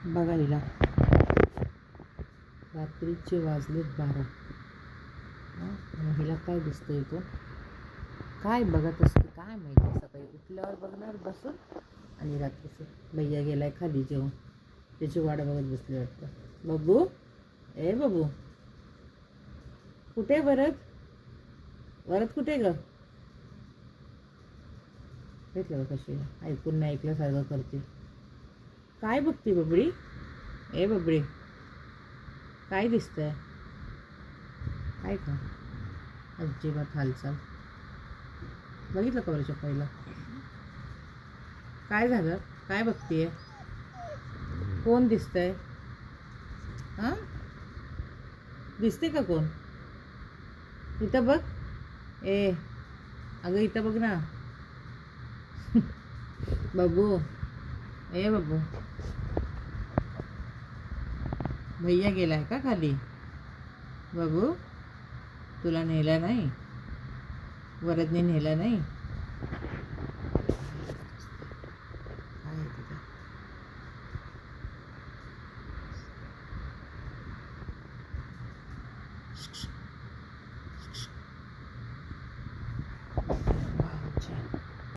बघा हिला, रात्रीचे वाजलेत 12. आणि हिला काय दिसतं इथं, काय बघत असते काय माहिती. सकाळी उठल्यावर बघणार बसून आणि रात्रीचं भैया गेलाय खाली जेवण, त्याची वाट बघत बसली वाटतं. बब्बू, ए बब्बू, कुठे वरद, वरद कुठे ग? भेटलं का कशी ऐकून नाही ऐकल्यासारखं करते. काय बघते बबडी, ए बबडी, काय दिसतंय? काय का अजिबात हालचाल. बघितलं का वरच्या पहिला काय झालं? काय बघतीये? कोण दिसतंय? हां, दिसते का कोण? इथं बघ. ए अगं इथं बघ ना. बब्बू, ए बब्बू, भैया गेलाय का खाली? बब्बू, तुला नेला नाही? वरदने नेला नाही? काय आहे तिथं?